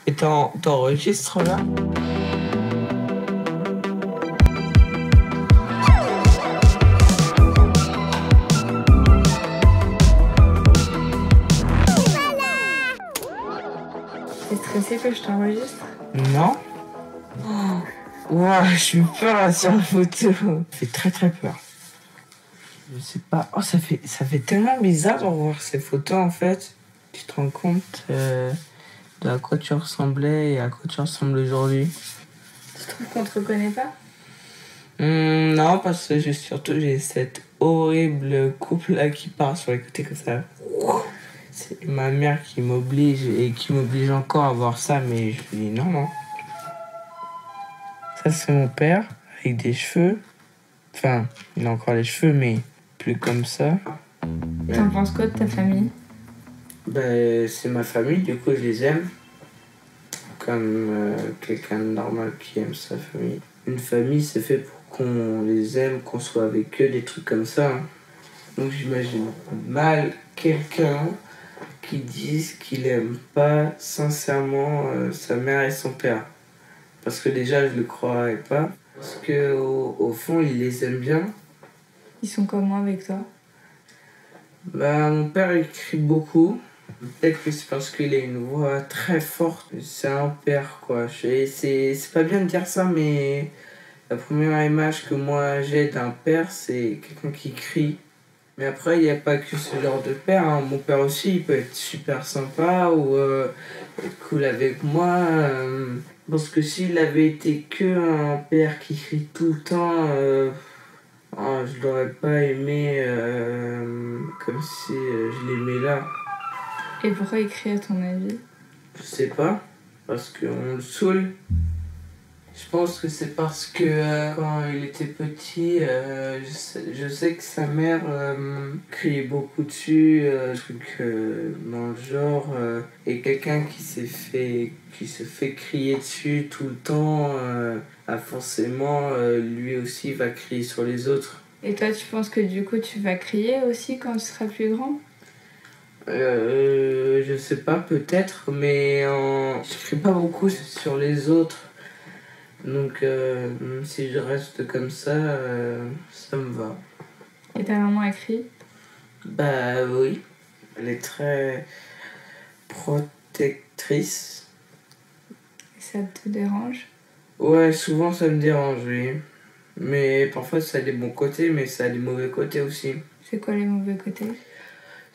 Et t'enregistres là? T'es stressé que je t'enregistre? Non. Ouah, je suis peur là, sur la photo. Ça fait très très peur. Je sais pas. Oh, ça fait tellement bizarre de revoir ces photos en fait. Tu te rends compte de à quoi tu ressemblais et à quoi tu ressembles aujourd'hui. Tu trouves qu'on te reconnaît pas? Non, parce que j'ai cette horrible coupe là qui part sur les côtés comme ça. C'est ma mère qui m'oblige et qui m'oblige encore à voir ça, mais je lui dis non, non. Ça, c'est mon père avec des cheveux. Enfin, il a encore les cheveux, mais plus comme ça. T'en penses quoi de ta famille? Ben, c'est ma famille, du coup, je les aime. Comme quelqu'un de normal qui aime sa famille. Une famille, c'est fait pour qu'on les aime, qu'on soit avec eux, des trucs comme ça. Donc, j'imagine mal quelqu'un qui dise qu'il aime pas sincèrement sa mère et son père. Parce que déjà, je le croirais pas. Parce que au fond, il les aime bien. Ils sont comment avec toi? Bah, mon père écrit beaucoup. Peut-être que c'est parce qu'il a une voix très forte. C'est un père, quoi. C'est pas bien de dire ça, mais la première image que moi j'ai d'un père, c'est quelqu'un qui crie. Mais après, il n'y a pas que ce genre de père, hein. Mon père aussi, il peut être super sympa ou être cool avec moi. Parce que s'il avait été que un père qui crie tout le temps, je l'aurais pas aimé comme si je l'aimais là. Et pourquoi il crie à ton avis? Je sais pas, parce qu'on le saoule. Je pense que c'est parce que quand il était petit, je sais que sa mère criait beaucoup dessus, dans le genre, et quelqu'un qui se fait crier dessus tout le temps, forcément, lui aussi va crier sur les autres. Et toi, tu penses que du coup, tu vas crier aussi quand tu seras plus grand? Je sais pas, peut-être, mais je crie pas beaucoup sur les autres. Donc, si je reste comme ça me va. Et ta maman a crié? Bah oui, elle est très protectrice. Et ça te dérange? Ouais, souvent ça me dérange, oui. Mais parfois ça a des bons côtés, mais ça a des mauvais côtés aussi. C'est quoi les mauvais côtés?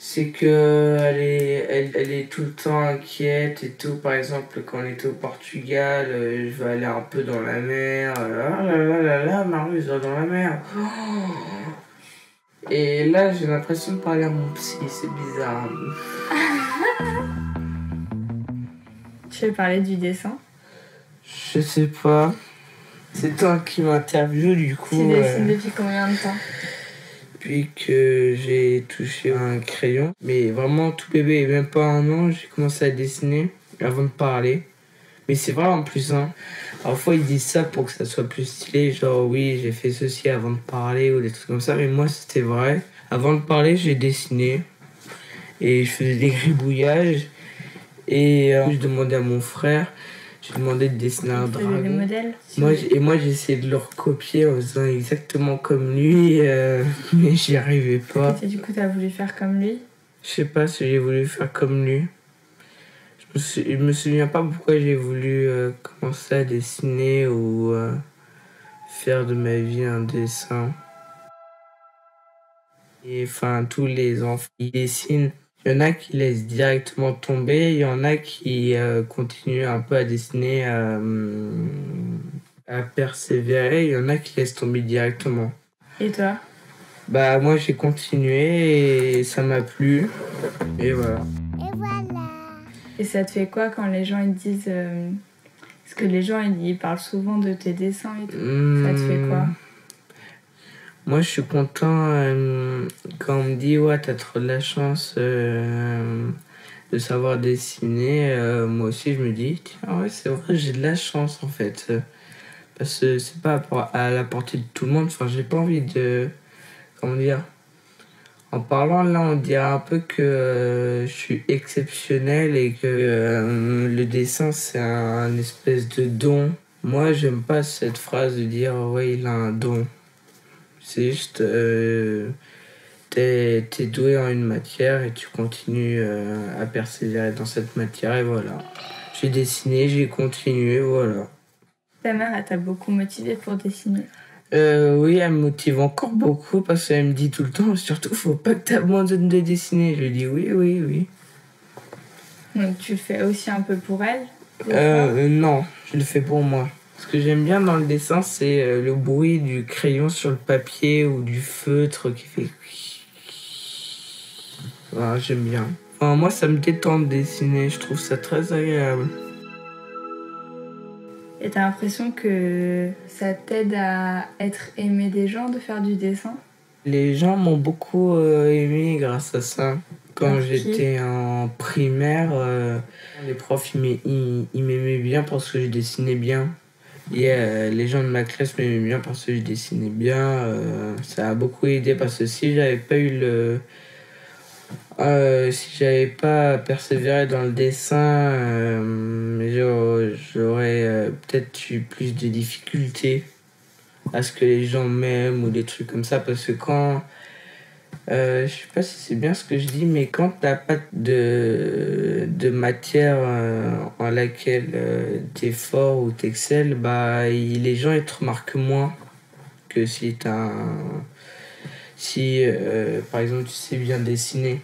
C'est que elle est tout le temps inquiète et tout. Par exemple, quand on était au Portugal, je vais aller un peu dans la mer. Ah là là là là, Marius va dans la mer. Et là, j'ai l'impression de parler à mon psy, c'est bizarre. Tu veux parler du dessin? Je sais pas. C'est toi qui m'interviewe du coup. Tu dessines depuis combien de temps? Depuis que j'ai touché un crayon. Mais vraiment tout bébé, et même pas un an, j'ai commencé à dessiner avant de parler. Mais c'est vrai en plus, hein. Parfois ils disent ça pour que ça soit plus stylé, genre oui, j'ai fait ceci avant de parler ou des trucs comme ça. Mais moi c'était vrai. Avant de parler, j'ai dessiné. Et je faisais des gribouillages. Et je demandais à mon frère. J'ai demandé de dessiner un dragon. Des modèles? Moi, j'ai essayé de le recopier en faisant exactement comme lui, mais j'y arrivais pas. Et du coup, t'as voulu faire comme lui? Je sais pas si j'ai voulu faire comme lui. Je me souviens pas pourquoi j'ai voulu commencer à dessiner ou faire de ma vie un dessin. Et enfin, tous les enfants qui dessinent, il y en a qui laissent directement tomber, il y en a qui continuent un peu à dessiner, à persévérer, il y en a qui laissent tomber directement. Et toi? Bah moi j'ai continué et ça m'a plu, et voilà. Et ça te fait quoi quand les gens ils disent... Parce que les gens ils parlent souvent de tes dessins et tout. Ça te fait quoi? Moi, je suis content quand on me dit « Ouais, t'as trop de la chance de savoir dessiner. » Moi aussi, je me dis « Tiens, ouais, c'est vrai, j'ai de la chance, en fait. » Parce que c'est pas à la portée de tout le monde. Enfin, j'ai pas envie de... Comment dire? En parlant là, on dirait un peu que je suis exceptionnel et que le dessin c'est un espèce de don. Moi, j'aime pas cette phrase de dire ouais, il a un don. C'est juste t'es doué en une matière et tu continues à persévérer dans cette matière et voilà. J'ai dessiné, j'ai continué, voilà. Ta mère, elle t'a beaucoup motivé pour dessiner? Oui, elle me motive encore beaucoup parce qu'elle me dit tout le temps, surtout, faut pas que t'abandonnes de dessiner. Je lui dis oui, oui, oui. Donc tu le fais aussi un peu pour elle? Non, je le fais pour moi. Ce que j'aime bien dans le dessin, c'est le bruit du crayon sur le papier ou du feutre qui fait... Voilà, j'aime bien. Enfin, moi, ça me détend de dessiner, je trouve ça très agréable. Et t'as l'impression que ça t'aide à être aimé des gens de faire du dessin? Les gens m'ont beaucoup aimé grâce à ça. Quand Par qui? j'étais en primaire, les profs ils m'aimaient bien parce que je dessinais bien. Et les gens de ma classe m'aimaient bien parce que je dessinais bien. Ça a beaucoup aidé parce que si j'avais pas eu si j'avais pas persévéré dans le dessin, j'aurais peut-être eu plus de difficultés à ce que les gens m'aiment ou des trucs comme ça. Parce que quand je sais pas si c'est bien ce que je dis, mais quand t'as pas de matière en laquelle t'es fort ou t'excelles, bah les gens ils te remarquent moins que si si par exemple tu sais bien dessiner.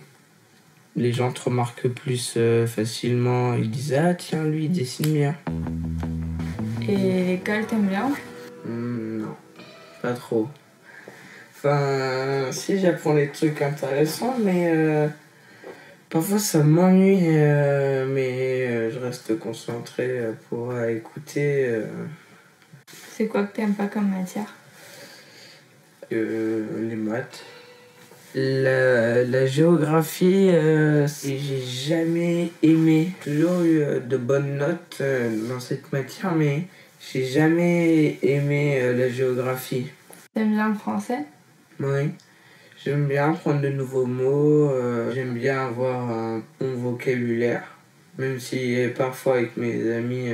Les gens te remarquent plus facilement. Ils disent ah tiens lui il dessine bien. Et l'école, t'aimes bien? Non, pas trop. Enfin, si j'apprends des trucs intéressants, mais parfois ça m'ennuie, mais je reste concentré pour écouter C'est quoi que t'aimes pas comme matière? les maths. La géographie, j'ai jamais aimé. J'ai toujours eu de bonnes notes dans cette matière, mais j'ai jamais aimé la géographie. T'aimes bien le français? Oui. J'aime bien apprendre de nouveaux mots, j'aime bien avoir un bon vocabulaire, même si parfois avec mes amis,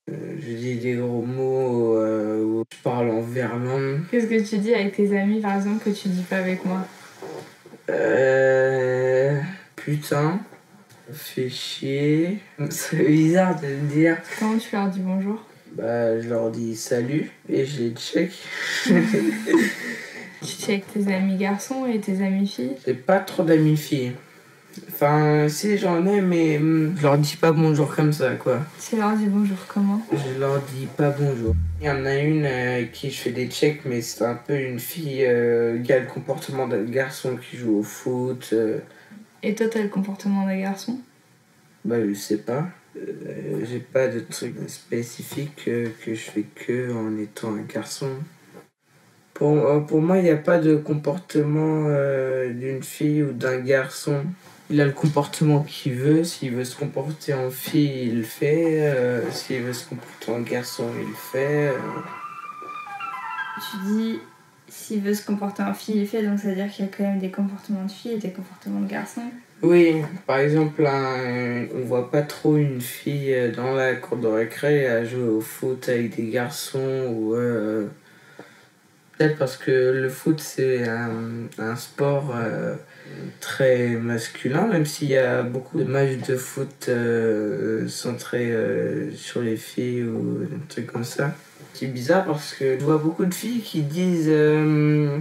je dis des gros mots ou je parle en verlan. Qu'est-ce que tu dis avec tes amis, par exemple, que tu dis pas avec moi? Putain, fait chier. C'est bizarre de le dire. Comment tu leur dis bonjour? Bah, je leur dis salut et je les check. Tu checkes tes amis garçons et tes amis filles? J'ai pas trop d'amis filles. Enfin, si j'en ai, mais je leur dis pas bonjour comme ça, quoi. Tu leur dis bonjour comment? Je leur dis pas bonjour. Il y en a une avec qui je fais des checks, mais c'est un peu une fille qui a le comportement d'un garçon qui joue au foot. Et toi, t'as le comportement d'un garçon? Bah, je sais pas. J'ai pas de truc spécifique que je fais que en étant un garçon. Pour moi, il n'y a pas de comportement d'une fille ou d'un garçon. Il a le comportement qu'il veut. S'il veut se comporter en fille, il le fait. S'il veut se comporter en garçon, il le fait. Tu dis, s'il veut se comporter en fille, il le fait, donc ça veut dire qu'il y a quand même des comportements de fille et des comportements de garçon. Oui, par exemple, on voit pas trop une fille dans la cour de récré à jouer au foot avec des garçons ou... Peut-être parce que le foot, c'est un sport très masculin, même s'il y a beaucoup de matchs de foot centrés sur les filles ou des trucs comme ça. C'est bizarre parce que je vois beaucoup de filles qui disent je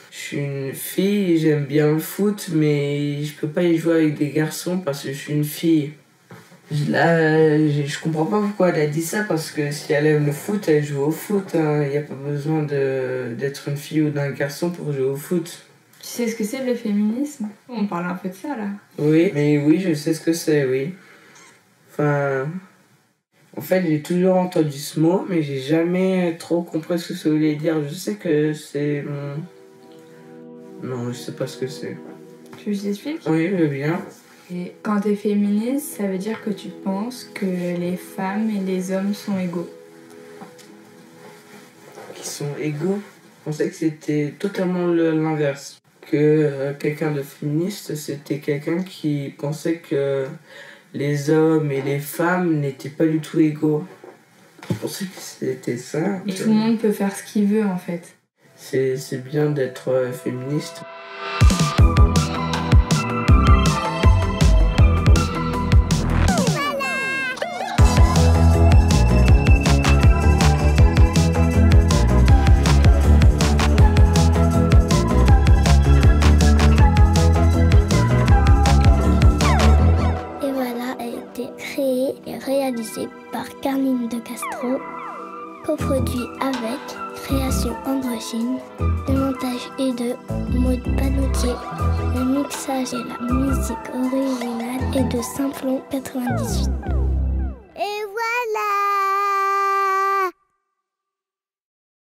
suis une fille, j'aime bien le foot, mais je peux pas y jouer avec des garçons parce que je suis une fille. Là, je comprends pas pourquoi elle a dit ça, parce que si elle aime le foot, elle joue au foot. Il n'y a pas besoin d'être une fille ou d'un garçon pour jouer au foot. Tu sais ce que c'est le féminisme? On parle un peu de ça là. Oui, mais oui, je sais ce que c'est, oui. Enfin, en fait, j'ai toujours entendu ce mot, mais j'ai jamais trop compris ce que ça voulait dire. Je sais que c'est... Non, je sais pas ce que c'est. Tu veux que je t'explique? Oui, je veux bien. Et quand t'es féministe, ça veut dire que tu penses que les femmes et les hommes sont égaux. Qui sont égaux. Je pensais que c'était totalement l'inverse. que quelqu'un de féministe, c'était quelqu'un qui pensait que les hommes et les femmes n'étaient pas du tout égaux. Je pensais que c'était ça. Et tout le monde peut faire ce qu'il veut en fait. C'est bien d'être féministe. Créé et réalisé par Carline de Castro, coproduit avec Création Androgyne, le montage est de Maud Panoutier, le mixage et la musique originale est de Simplon 98.